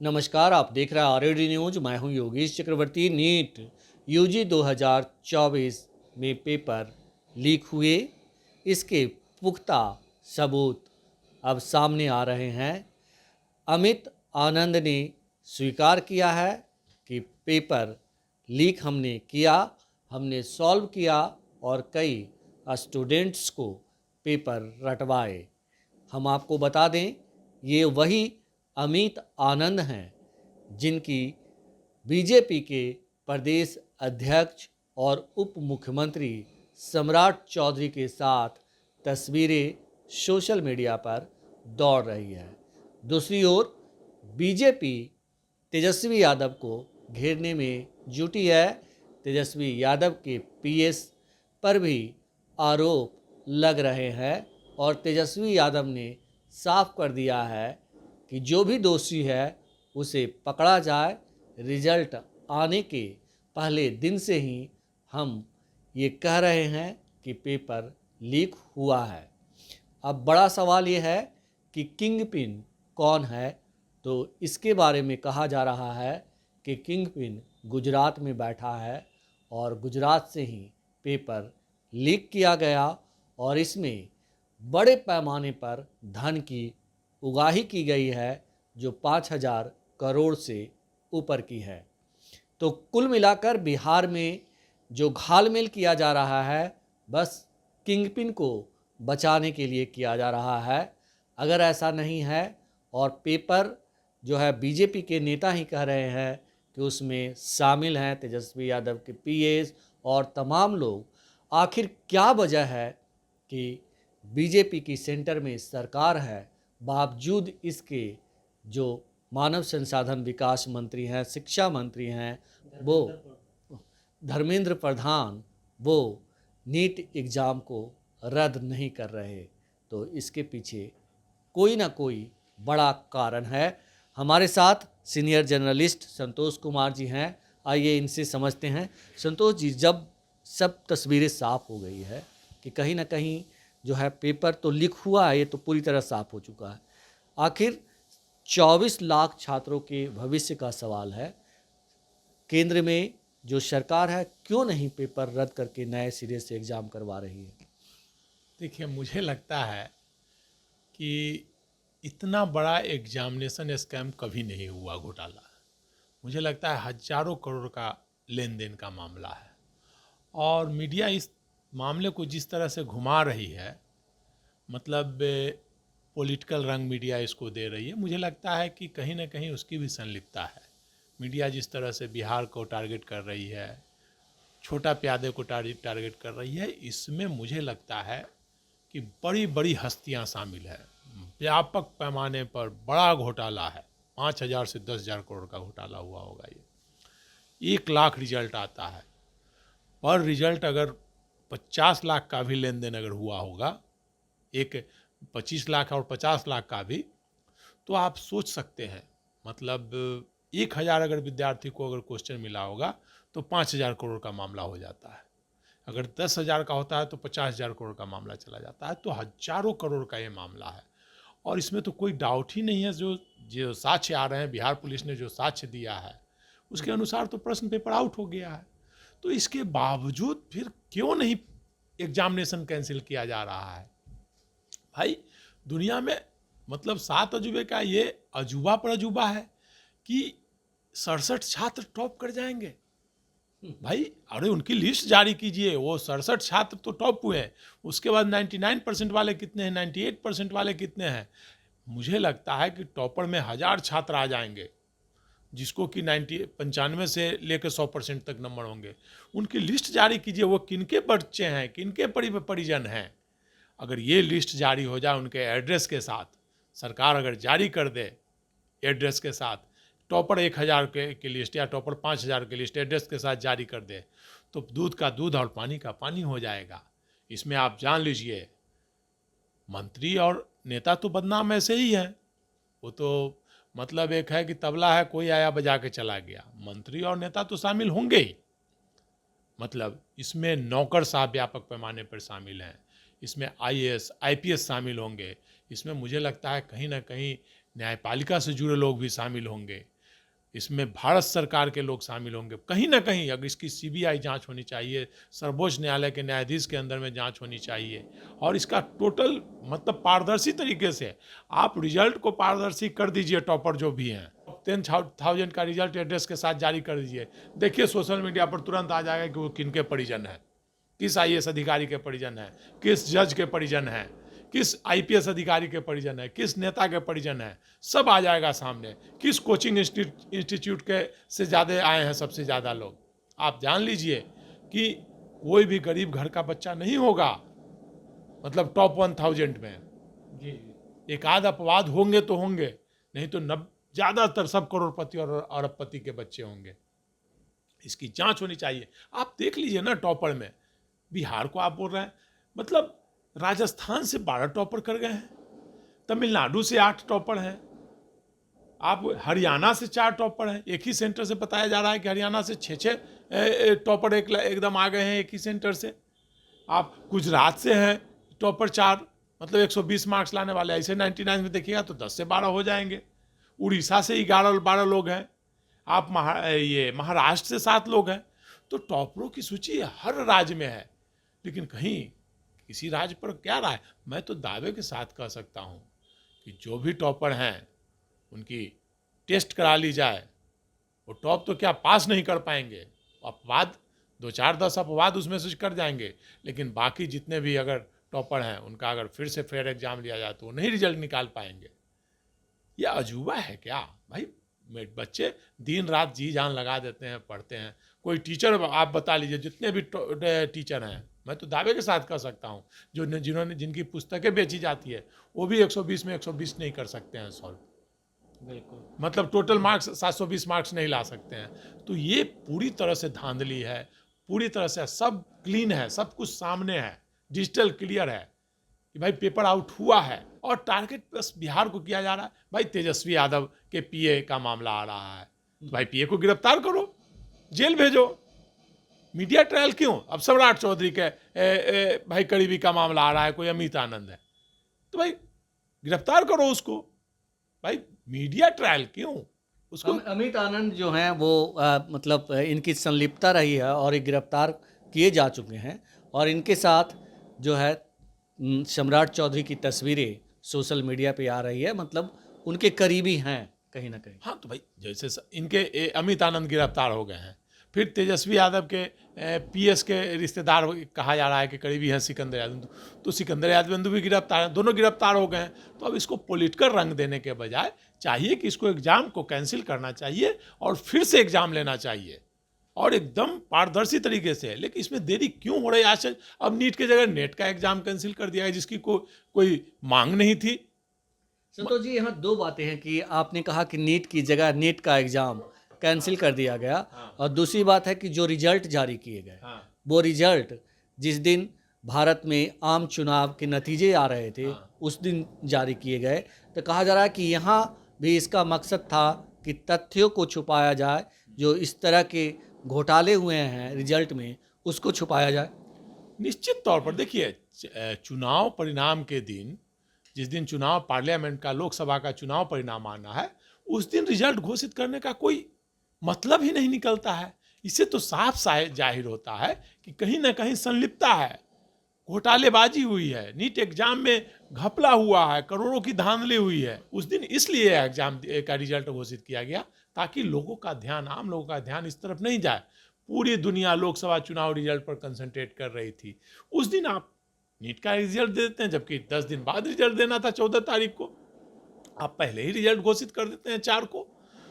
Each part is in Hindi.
नमस्कार, आप देख रहे हैं आरएडी न्यूज। मैं हूं योगेश चक्रवर्ती। नीट यूजी 2024 में पेपर लीक हुए, इसके पुख्ता सबूत अब सामने आ रहे हैं। अमित आनंद ने स्वीकार किया है कि पेपर लीक हमने किया, हमने सॉल्व किया और कई स्टूडेंट्स को पेपर रटवाए। हम आपको बता दें, ये वही अमित आनंद हैं जिनकी बीजेपी के प्रदेश अध्यक्ष और उप मुख्यमंत्री सम्राट चौधरी के साथ तस्वीरें सोशल मीडिया पर दौड़ रही है। दूसरी ओर बीजेपी तेजस्वी यादव को घेरने में जुटी है। तेजस्वी यादव के पीएस पर भी आरोप लग रहे हैं और तेजस्वी यादव ने साफ कर दिया है कि जो भी दोषी है उसे पकड़ा जाए। रिजल्ट आने के पहले दिन से ही हम ये कह रहे हैं कि पेपर लीक हुआ है। अब बड़ा सवाल ये है कि किंगपिन कौन है, तो इसके बारे में कहा जा रहा है कि किंगपिन गुजरात में बैठा है और गुजरात से ही पेपर लीक किया गया और इसमें बड़े पैमाने पर धन की उगाही की गई है जो 5,000 करोड़ से ऊपर की है। तो कुल मिलाकर बिहार में जो घालमेल किया जा रहा है बस किंगपिन को बचाने के लिए किया जा रहा है। अगर ऐसा नहीं है और पेपर जो है बीजेपी के नेता ही कह रहे हैं कि उसमें शामिल हैं तेजस्वी यादव के पीएस और तमाम लोग, आखिर क्या वजह है कि बीजेपी की सेंटर में सरकार है, बावजूद इसके जो मानव संसाधन विकास मंत्री हैं, शिक्षा मंत्री हैं, वो धर्मेंद्र प्रधान, वो नीट एग्ज़ाम को रद्द नहीं कर रहे। तो इसके पीछे कोई ना कोई बड़ा कारण है। हमारे साथ सीनियर जर्नलिस्ट संतोष कुमार जी हैं, आइए इनसे समझते हैं। संतोष जी, जब सब तस्वीरें साफ हो गई है कि कहीं ना कहीं जो है पेपर तो लीक हुआ है, ये तो पूरी तरह साफ हो चुका है, आखिर 24 लाख छात्रों के भविष्य का सवाल है। केंद्र में जो सरकार है क्यों नहीं पेपर रद्द करके नए सिरे से एग्ज़ाम करवा रही है? देखिए, मुझे लगता है कि इतना बड़ा एग्जामिनेशन स्कैम कभी नहीं हुआ घोटाला। मुझे लगता है हजारों करोड़ का लेन देन का मामला है और मीडिया इस मामले को जिस तरह से घुमा रही है, मतलब पॉलिटिकल रंग मीडिया इसको दे रही है, मुझे लगता है कि कहीं ना कहीं उसकी भी संलिप्तता है। मीडिया जिस तरह से बिहार को टारगेट कर रही है, छोटा प्यादे को टारगेट कर रही है, इसमें मुझे लगता है कि बड़ी बड़ी हस्तियां शामिल है। व्यापक पैमाने पर बड़ा घोटाला है। 5,000 से 10,000 करोड़ का घोटाला हुआ होगा। ये 1 लाख रिजल्ट आता है, पर रिजल्ट अगर 50 लाख का भी लेन देन अगर हुआ होगा, एक 25 लाख और 50 लाख का भी, तो आप सोच सकते हैं, मतलब 1,000 अगर विद्यार्थी को अगर क्वेश्चन मिला होगा तो 5,000 करोड़ का मामला हो जाता है। अगर 10,000 का होता है तो 50,000 करोड़ का मामला चला जाता है। तो हजारों करोड़ का ये मामला है और इसमें तो कोई डाउट ही नहीं है। जो साक्ष्य आ रहे हैं, बिहार पुलिस ने जो साक्ष्य दिया है उसके अनुसार तो प्रश्न पेपर आउट हो गया है। तो इसके बावजूद फिर क्यों नहीं एग्जामिनेशन कैंसिल किया जा रहा है? भाई, दुनिया में मतलब 7 अजूबे का ये अजूबा पर अजूबा है कि 67 छात्र टॉप कर जाएंगे। भाई, अरे उनकी लिस्ट जारी कीजिए। वो 67 छात्र तो टॉप हुए हैं, उसके बाद 99% वाले कितने हैं, 98% वाले कितने हैं? मुझे लगता है कि टॉपर में 1,000 छात्र आ जाएंगे, जिसको कि 95 से लेकर 100% तक नंबर होंगे। उनकी लिस्ट जारी कीजिए, वो किनके बच्चे हैं, किनके परिजन हैं। अगर ये लिस्ट जारी हो जाए उनके एड्रेस के साथ, सरकार अगर जारी कर दे एड्रेस के साथ, टॉपर 1,000 की लिस्ट या टॉपर 5,000 की लिस्ट एड्रेस के साथ जारी कर दे, तो दूध का दूध और पानी का पानी हो जाएगा। इसमें आप जान लीजिए, मंत्री और नेता तो बदनाम ऐसे ही हैं। वो तो मतलब एक है कि तबला है, कोई आया बजा के चला गया। मंत्री और नेता तो शामिल होंगे ही। मतलब इसमें नौकर साहब व्यापक पैमाने पर शामिल हैं, इसमें IAS IPS शामिल होंगे, इसमें मुझे लगता है कहीं ना कहीं न्यायपालिका से जुड़े लोग भी शामिल होंगे। इसमें भारत सरकार के लोग शामिल होंगे। कहीं ना कहीं अगर इसकी सीबीआई जांच होनी चाहिए, सर्वोच्च न्यायालय के न्यायाधीश के अंदर में जांच होनी चाहिए, और इसका टोटल मतलब पारदर्शी तरीके से आप रिजल्ट को पारदर्शी कर दीजिए। टॉपर जो भी हैं 10,000 का रिजल्ट एड्रेस के साथ जारी कर दीजिए। देखिए सोशल मीडिया पर तुरंत आ जाएगा कि वो किनके परिजन है, किस आईएएस अधिकारी के परिजन है, किस जज के परिजन है, किस आईपीएस अधिकारी के परिजन है, किस नेता के परिजन है, सब आ जाएगा सामने। किस कोचिंग इंस्टीट्यूट के से ज़्यादा आए हैं सबसे ज़्यादा लोग। आप जान लीजिए कि कोई भी गरीब घर का बच्चा नहीं होगा मतलब टॉप 1000 में। जी एक आध अपवाद होंगे तो होंगे, नहीं तो ज़्यादातर सब करोड़पति और अरबपति के बच्चे होंगे। इसकी जांच होनी चाहिए। आप देख लीजिए ना, टॉपर में बिहार को आप बोल रहे हैं, मतलब राजस्थान से 12 टॉपर कर गए हैं, तमिलनाडु से 8 टॉपर हैं, आप हरियाणा से 4 टॉपर हैं। एक ही सेंटर से बताया जा रहा है कि हरियाणा से 6 टॉपर एकदम आ गए हैं एक ही सेंटर से। आप गुजरात से हैं टॉपर 4, मतलब 120 मार्क्स लाने वाले। ऐसे 99 में देखिएगा तो 10 से 12 हो जाएंगे। उड़ीसा से 11-12 लोग हैं। आप महाराष्ट्र से 7 लोग हैं। तो टॉपरों की सूची हर राज्य में है, लेकिन कहीं किसी राज्य पर क्या रहा है। मैं तो दावे के साथ कह सकता हूँ कि जो भी टॉपर हैं उनकी टेस्ट करा ली जाए। वो टॉप तो क्या पास नहीं कर पाएंगे, अपवाद 2-4-10 अपवाद उसमें से कर जाएंगे, लेकिन बाकी जितने भी अगर टॉपर हैं उनका अगर फिर से फेयर एग्जाम लिया जाए तो वो नहीं रिजल्ट निकाल पाएंगे। ये अजूबा है क्या भाई। बच्चे दिन रात जी जान लगा देते हैं, पढ़ते हैं। कोई टीचर आप बता लीजिए, जितने भी टीचर हैं, मैं तो दावे के साथ कह सकता हूँ जिनकी पुस्तकें बेची जाती है वो भी 120 में 120 नहीं कर सकते हैं सॉल्व। बिल्कुल, मतलब टोटल मार्क्स 720 मार्क्स नहीं ला सकते हैं। तो ये पूरी तरह से धांधली है, पूरी तरह से सब क्लीन है, सब कुछ सामने है, डिजिटल क्लियर है कि भाई पेपर आउट हुआ है। और टारगेट बस बिहार को किया जा रहा है। भाई तेजस्वी यादव के पीए का मामला आ रहा है, तो भाई पीए को गिरफ्तार करो, जेल भेजो। मीडिया ट्रायल क्यों? अब सम्राट चौधरी के भाई करीबी का मामला आ रहा है, कोई अमित आनंद है, तो भाई गिरफ्तार करो उसको। भाई मीडिया ट्रायल क्यों उसको? अमित आनंद जो हैं वो मतलब इनकी संलिप्तता रही है और ये गिरफ्तार किए जा चुके हैं, और इनके साथ जो है सम्राट चौधरी की तस्वीरें सोशल मीडिया पे आ रही है, मतलब उनके करीबी हैं कहीं ना कहीं। हाँ, तो भाई जैसे इनके अमित आनंद गिरफ्तार हो गए हैं, फिर तेजस्वी यादव के पीएस के रिश्तेदार कहा जा रहा है कि करीबी हैं सिकंदर यादव, तो सिकंदर यादव भी गिरफ्तार हैं, दोनों गिरफ्तार हो गए हैं। तो अब इसको पॉलिटिकल रंग देने के बजाय चाहिए कि इसको एग्जाम को कैंसिल करना चाहिए और फिर से एग्जाम लेना चाहिए, और एकदम पारदर्शी तरीके से। लेकिन इसमें देरी क्यों हो रही है आज? अब नीट की जगह नेट का एग्जाम कैंसिल कर दिया है, जिसकी कोई मांग नहीं थी। संतोष जी, यहाँ दो बातें हैं कि आपने कहा कि नीट की जगह नेट का एग्ज़ाम कैंसिल कर दिया गया, और दूसरी बात है कि जो रिजल्ट जारी किए गए वो रिजल्ट जिस दिन भारत में आम चुनाव के नतीजे आ रहे थे उस दिन जारी किए गए। तो कहा जा रहा है कि यहाँ भी इसका मकसद था कि तथ्यों को छुपाया जाए, जो इस तरह के घोटाले हुए हैं रिजल्ट में उसको छुपाया जाए। निश्चित तौर पर देखिए, चुनाव परिणाम के दिन, जिस दिन चुनाव पार्लियामेंट का, लोकसभा का चुनाव परिणाम आना है, उस दिन रिजल्ट घोषित करने का कोई मतलब ही नहीं निकलता है। इससे तो साफ जाहिर होता है कि कहीं ना कहीं संलिप्तता है, घोटालेबाजी हुई है, नीट एग्जाम में घपला हुआ है, करोड़ों की धांधली हुई है उस दिन। इसलिए एग्जाम का रिजल्ट घोषित किया गया ताकि लोगों का ध्यान, आम लोगों का ध्यान इस तरफ नहीं जाए। पूरी दुनिया लोकसभा चुनाव रिजल्ट पर कंसंट्रेट कर रही थी। उस दिन आप नीट का रिजल्ट दे देते हैं, जबकि 10 दिन बाद रिजल्ट देना था 14 तारीख को, आप पहले ही रिजल्ट घोषित कर देते हैं 4 को।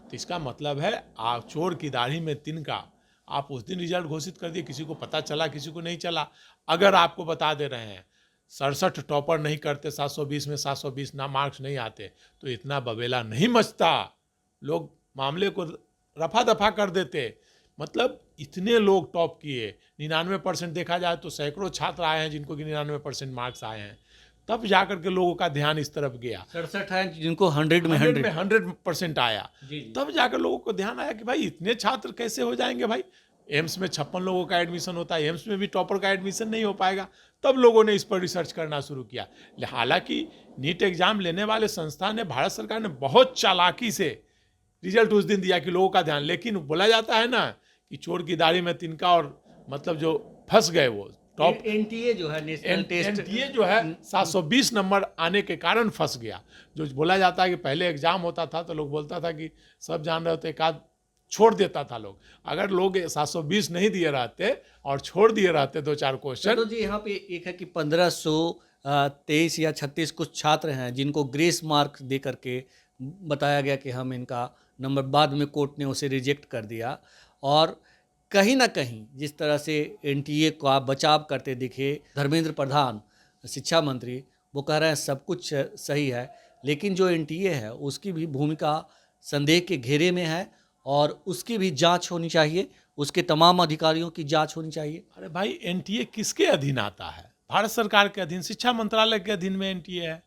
तो इसका मतलब है आप चोर की दाढ़ी में तिनका, आप उस दिन रिजल्ट घोषित कर दिए, किसी को पता चला किसी को नहीं चला। अगर आपको बता दे रहे हैं 67 टॉपर नहीं करते, 720 में 720 ना मार्क्स नहीं आते, तो इतना बबेला नहीं मचता, लोग मामले को रफा दफा कर देते। मतलब इतने लोग टॉप किए, 99% देखा जाए तो सैकड़ों छात्र आए हैं जिनको कि 99% मार्क्स आए हैं, तब जाकर के लोगों का ध्यान इस तरफ गया। 67 हैं जिनको 100 में 100% आया। जी। तब जाकर लोगों को ध्यान आया कि भाई इतने छात्र कैसे हो जाएंगे। भाई एम्स में 56 लोगों का एडमिशन होता है, एम्स में भी टॉपर का एडमिशन नहीं हो पाएगा। तब लोगों ने इस पर रिसर्च करना शुरू किया। हालांकि नीट एग्जाम लेने वाले संस्था ने, भारत सरकार ने बहुत चालाकी से रिजल्ट उस दिन दिया कि लोगों का ध्यान, लेकिन बोला जाता है ना कि चोर की दाढ़ी में तिनका, और मतलब जो फंस गए वो टॉप एनटीए जो है नेशनल टेस्ट एनटीए जो है 720 नंबर आने के कारण फंस गया। जो बोला जाता है कि पहले एग्जाम होता था तो लोग बोलता था कि सब जान रहे होते, एक आध छोड़ देता था लोग। अगर लोग 720 नहीं दिए रहते और छोड़ दिए रहते 2-4 क्वेश्चन। तो जी यहाँ पे एक है कि 1523 या 36 कुछ छात्र हैं जिनको ग्रेस मार्क दे करके बताया गया कि हम इनका नंबर, बाद में कोर्ट ने उसे रिजेक्ट कर दिया। और कहीं ना कहीं जिस तरह से एनटीए का बचाव करते दिखे धर्मेंद्र प्रधान शिक्षा मंत्री, वो कह रहे हैं सब कुछ सही है, लेकिन जो एनटीए है उसकी भी भूमिका संदेह के घेरे में है और उसकी भी जांच होनी चाहिए, उसके तमाम अधिकारियों की जांच होनी चाहिए। अरे भाई, एनटीए किसके अधीन आता है? भारत सरकार के अधीन, शिक्षा मंत्रालय के अधीन में एनटीए है,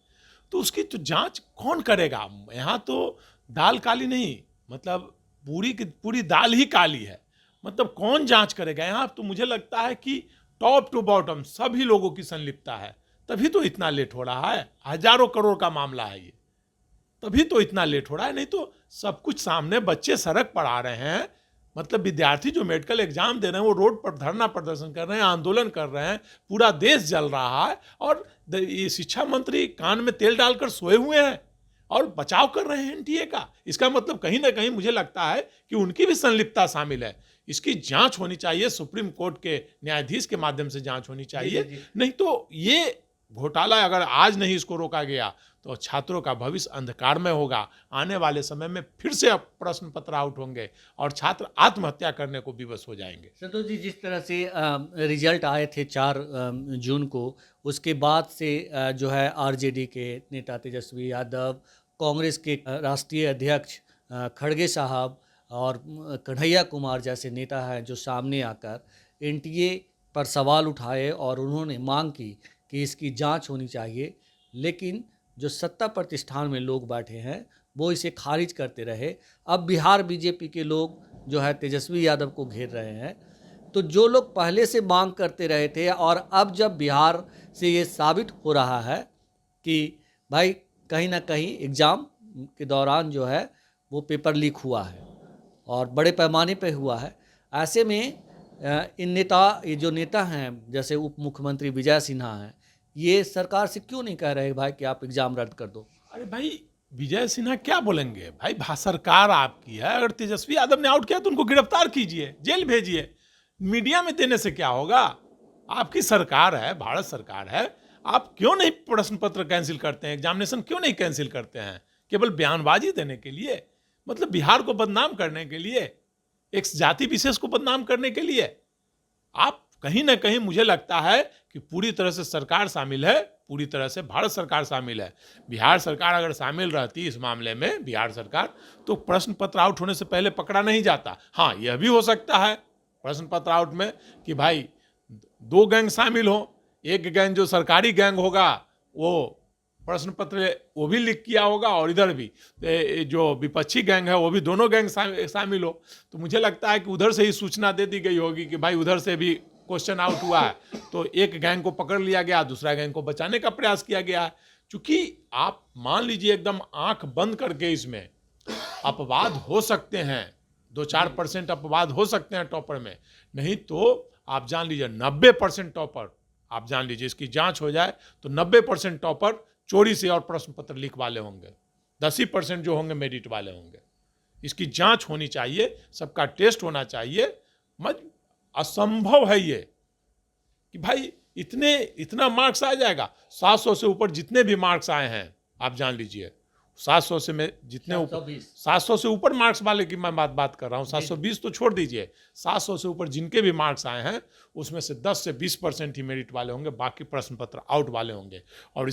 तो उसकी तो जांच कौन करेगा? यहाँ तो दाल काली नहीं, मतलब पूरी की पूरी दाल ही काली है। मतलब कौन जांच करेगा यहाँ? तो मुझे लगता है कि टॉप टू बॉटम सभी लोगों की संलिप्तता है, तभी तो इतना लेट हो रहा है। हजारों करोड़ का मामला है ये, तभी तो इतना लेट हो रहा है। नहीं तो सब कुछ सामने, बच्चे सड़क पर आ रहे हैं, मतलब विद्यार्थी जो मेडिकल एग्जाम दे रहे हैं वो रोड पर धरना प्रदर्शन कर रहे हैं, आंदोलन कर रहे हैं, पूरा देश जल रहा है, और ये शिक्षा मंत्री कान में तेल डालकर सोए हुए हैं और बचाव कर रहे हैं एनटीए का। इसका मतलब कहीं ना कहीं मुझे लगता है कि उनकी भी संलिप्तता शामिल है। इसकी जांच होनी चाहिए, सुप्रीम कोर्ट के न्यायाधीश के माध्यम से जांच होनी चाहिए। जी। नहीं तो ये घोटाला अगर आज नहीं इसको रोका गया तो छात्रों का भविष्य अंधकार में होगा। आने वाले समय में फिर से अब प्रश्न पत्र आउट होंगे और छात्र आत्महत्या करने को विवश हो जाएंगे। संतोष जी, जिस तरह से रिजल्ट आए थे 4 जून को, उसके बाद से जो है आरजेडी के नेता तेजस्वी यादव, कांग्रेस के राष्ट्रीय अध्यक्ष खड़गे साहब और कन्हैया कुमार जैसे नेता हैं जो सामने आकर एनटीए पर सवाल उठाए और उन्होंने मांग की कि इसकी जांच होनी चाहिए। लेकिन जो सत्ता प्रतिष्ठान में लोग बैठे हैं वो इसे खारिज करते रहे। अब बिहार बीजेपी के लोग जो है तेजस्वी यादव को घेर रहे हैं। तो जो लोग पहले से मांग करते रहे थे और अब जब बिहार से ये साबित हो रहा है कि भाई कहीं ना कहीं एग्ज़ाम के दौरान जो है वो पेपर लीक हुआ है और बड़े पैमाने पे हुआ है, ऐसे में ये जो नेता हैं जैसे उप मुख्यमंत्री विजय सिन्हा हैं, ये सरकार से क्यों नहीं कह रहे भाई कि आप एग्ज़ाम रद्द कर दो? अरे भाई, विजय सिन्हा क्या बोलेंगे भाई? सरकार आपकी है, अगर तेजस्वी यादव ने आउट किया तो उनको गिरफ्तार कीजिए, जेल भेजिए। मीडिया में देने से क्या होगा? आपकी सरकार है, भारत सरकार है, आप क्यों नहीं प्रश्न पत्र कैंसिल करते हैं? एग्जामिनेशन क्यों नहीं कैंसिल करते हैं? केवल बयानबाजी देने के लिए, मतलब बिहार को बदनाम करने के लिए, एक जाति विशेष को बदनाम करने के लिए। आप कहीं ना कहीं, मुझे लगता है कि पूरी तरह से सरकार शामिल है, पूरी तरह से भारत सरकार शामिल है। बिहार सरकार अगर शामिल रहती इस मामले में, बिहार सरकार, तो प्रश्न पत्र आउट होने से पहले पकड़ा नहीं जाता। हाँ, यह भी हो सकता है प्रश्न पत्र आउट में कि भाई 2 गैंग शामिल हो, एक गैंग जो सरकारी गैंग होगा वो प्रश्न पत्र वो भी लीक किया होगा और इधर भी जो विपक्षी गैंग है वो भी, दोनों गैंग शामिल हो। तो मुझे लगता है कि उधर से ही सूचना दे दी गई होगी कि भाई उधर से भी क्वेश्चन आउट हुआ है, तो एक गैंग को पकड़ लिया गया, दूसरा गैंग को बचाने का प्रयास किया गया है। चूंकि आप मान लीजिए एकदम आंख बंद करके इसमें अपवाद हो सकते हैं, 2-4% अपवाद हो सकते हैं टॉपर में, नहीं तो आप जान लीजिए 90% टॉपर, आप जान लीजिए इसकी जांच हो जाए तो 90% टॉपर चोरी से और प्रश्न पत्र लीक वाले होंगे, 10% जो होंगे मेरिट वाले होंगे। इसकी जांच होनी चाहिए, सबका टेस्ट होना चाहिए। असंभव है ये कि भाई इतना मार्क्स आ जाएगा। 700 से ऊपर जितने भी मार्क्स आए हैं आप जान लीजिए, 700 से में जितने ऊपर, 700 से ऊपर मार्क्स वाले की मैं बात कर रहा हूँ, 720 तो छोड़ दीजिए, 700 से ऊपर जिनके भी मार्क्स आए हैं उसमें से 10 से 20% ही मेरिट वाले होंगे, बाकी प्रश्न पत्र आउट वाले होंगे। और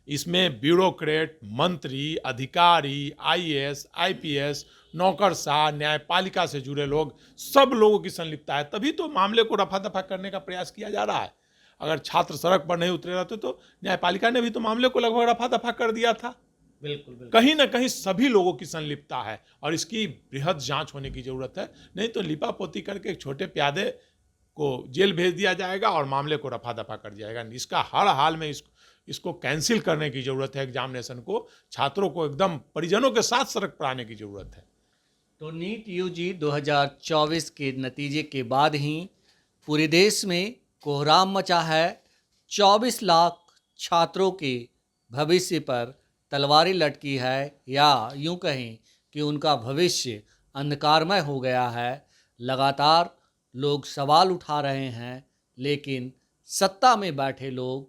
इसमें ब्यूरोक्रेट, मंत्री, अधिकारी, आईएएस, आईपीएस, नौकरशाह, न्यायपालिका से जुड़े लोग, सब लोगों की संलिप्तता है, तभी तो मामले को रफा दफा करने का प्रयास किया जा रहा है। अगर छात्र सड़क पर नहीं उतरे रहते तो न्यायपालिका ने भी तो मामले को लगभग रफा दफा कर दिया था। बिल्कुल। कहीं ना कहीं सभी लोगों की संलिप्तता है और इसकी बृहद जांच होने की जरूरत है। नहीं तो लिपापोती करके एक छोटे प्यादे को जेल भेज दिया जाएगा और मामले को रफा दफा कर दिया जाएगा। इसका हर हाल में इसको कैंसिल करने की ज़रूरत है। एग्जामिनेशन को छात्रों को एकदम परिजनों के साथ सड़क पर आने की ज़रूरत है। तो नीट यूजी 2024 के नतीजे के बाद ही पूरे देश में कोहराम मचा है। 24 लाख छात्रों के भविष्य पर तलवारें लटकी है, या यूं कहें कि उनका भविष्य अंधकारमय हो गया है। लगातार लोग सवाल उठा रहे हैं, लेकिन सत्ता में बैठे लोग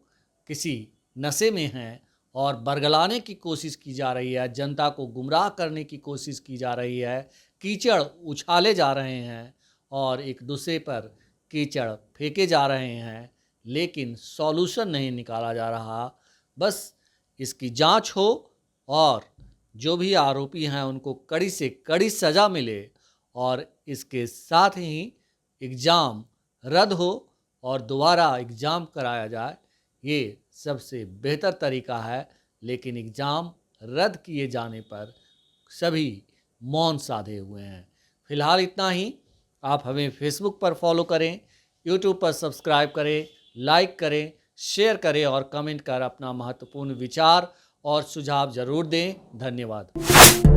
किसी नशे में हैं और बरगलाने की कोशिश की जा रही है, जनता को गुमराह करने की कोशिश की जा रही है, कीचड़ उछाले जा रहे हैं और एक दूसरे पर कीचड़ फेंके जा रहे हैं, लेकिन सॉल्यूशन नहीं निकाला जा रहा। बस इसकी जांच हो और जो भी आरोपी हैं उनको कड़ी से कड़ी सज़ा मिले और इसके साथ ही एग्ज़ाम रद्द हो और दोबारा एग्ज़ाम कराया जाए, ये सबसे बेहतर तरीका है। लेकिन एग्ज़ाम रद्द किए जाने पर सभी मौन साधे हुए हैं। फिलहाल इतना ही। आप हमें फेसबुक पर फॉलो करें, यूट्यूब पर सब्सक्राइब करें, लाइक करें, शेयर करें और कमेंट कर अपना महत्वपूर्ण विचार और सुझाव ज़रूर दें। धन्यवाद।